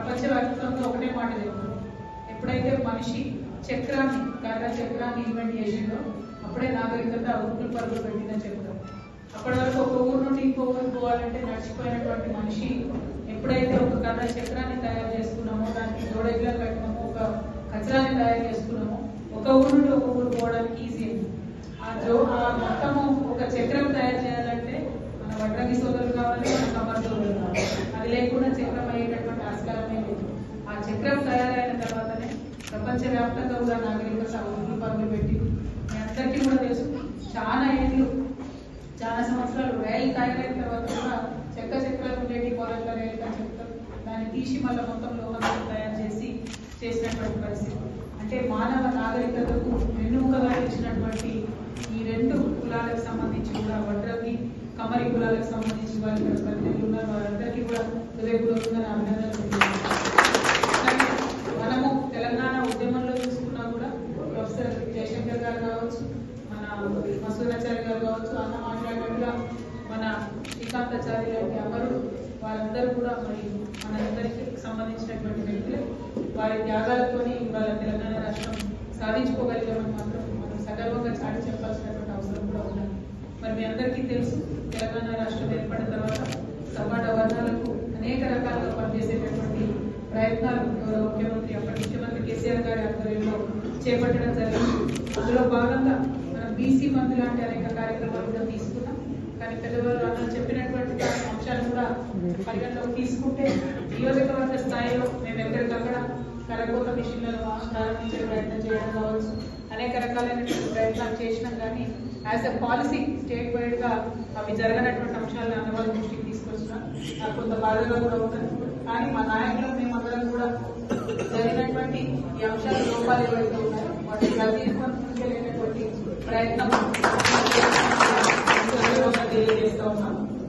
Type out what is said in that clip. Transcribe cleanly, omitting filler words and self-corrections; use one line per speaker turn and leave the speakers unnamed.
ప్రపంచవ్యాప్తంగా ఒకటే మాట చెప్తుంది, ఎప్పుడైతే మనిషి చక్రాన్ని కాగా చక్రాన్ని ఇన్వెంట్ చేసిందో అప్పుడే నాగరికత ఉరుకులు పరుగులు పెట్టిందని చెప్తాం. అప్పటి వరకు ఒక ఊరు నుండి ఇంకో ఊరు పోవాలంటే నడిచిపోయినటువంటి మనిషి ఎప్పుడైతే ఒక కథ చక్రాన్ని తయారు చేసుకున్నామో, దానికి జోడెగ్లను కట్టినామో, ఒక కచరాన్ని తయారు చేసుకున్నామో ఒక ఊరు నుండి ఒక ఊరు పోవడానికి ఈజీ అయింది. ఆ మొత్తము ఒక చక్రం తయారు చేయాలంటే మన వడ్రంగి సోదరులు కావాలి, మన కమర్ సోదరులు కావాలి. అది లేకుండా చక్రం అయ్యేటటువంటి ఆస్కారమే లేదు. ఆ చక్రం తయారైన తర్వాతనే ప్రపంచవ్యాప్తంగా కూడా నాగరికత ఉరుకులు పరుగులు పెట్టి మీ అందరికీ కూడా తెలుసు, చాలా ఏళ్ళు చాలా సంవత్సరాలు రైలు తయారైన తర్వాత కూడా చెక్క చక్రాలు ఉండేవి, కోరట్ల రైలు అని చెప్తారు. దాన్ని తీసి మళ్ళీ మొత్తం లోహంతో తయారు చేసినటువంటి పరిస్థితి. అంటే మానవ నాగరికతకు వెన్నుముకగా ఇచ్చినటువంటి ఈ రెండు కులాలకు సంబంధించి కూడా వడ్రంగి కమరి కులాలకు సంబంధించి వాళ్ళు ఉన్నారు, వారందరికీ కూడా హృదయపూర్వకంగా అభినందనలు. మనము తెలంగాణ ఉద్యమంలో చూసుకున్నా కూడా ప్రొఫెసర్ జయశంకర్ గారు కావచ్చు, మన మసూరాచార్య గారు కావచ్చు, అన్న మాట్లాడినట్టుగా మన శ్రీకాంతాచార్య లాంటి అమరుడు, వారందరూ కూడా మరి మనందరికీ సంబంధించినటువంటి వ్యక్తులే. వారి త్యాగాలతోనే ఇవాళ తెలంగాణ రాష్ట్రం సాధించుకోగలిగామని మాత్రం మనం సగర్వంగా చాటి చెప్పాల్సినటువంటి అవసరం కూడా ఉన్నది. మరి మీ అందరికీ తెలుసు, తెలంగాణ రాష్ట్రం ఏర్పడిన తర్వాత సమాన వర్గాలకు అనేక రకాలుగా పనిచేసేటటువంటి ప్రయత్నాలు గౌరవ ముఖ్యమంత్రి అప్పటి ముఖ్యమంత్రి కేసీఆర్ గారి ఆధ్వర్యంలో చేపట్టడం జరిగింది. అందులో భాగంగా మనం బీసీ మంత్ లాంటి అనేక కార్యక్రమాలు కూడా తీసుకున్నాం. కానీ పెద్దవాళ్ళు అందరూ చెప్పినటువంటి అంశాలు కూడా పరిగణలోకి తీసుకుంటే నియోజకవర్గ స్థాయిలో మేము ఎక్కడికక్కడ కరకోత మిషన్లను ప్రారంభించే ప్రయత్నం చేయడం కావచ్చు, అనేక రకాలైనటువంటి ప్రయత్నాలు చేసినాం. కానీ as a policy state wide గా అవి జరగనటువంటి అంశాలను అన్నవాళ్ళ దృష్టికి తీసుకొచ్చినా నాకు కొంత బాధగా కూడా ఉంటుంది. కానీ మా నాయకులు మేమందరం కూడా జరిగినటువంటి ఈ అంశాల లోపాలు ఏవైతే ఉన్నాయో వాటిని తీసుకొని ముందుకెళ్ళేటటువంటి ప్రయత్నం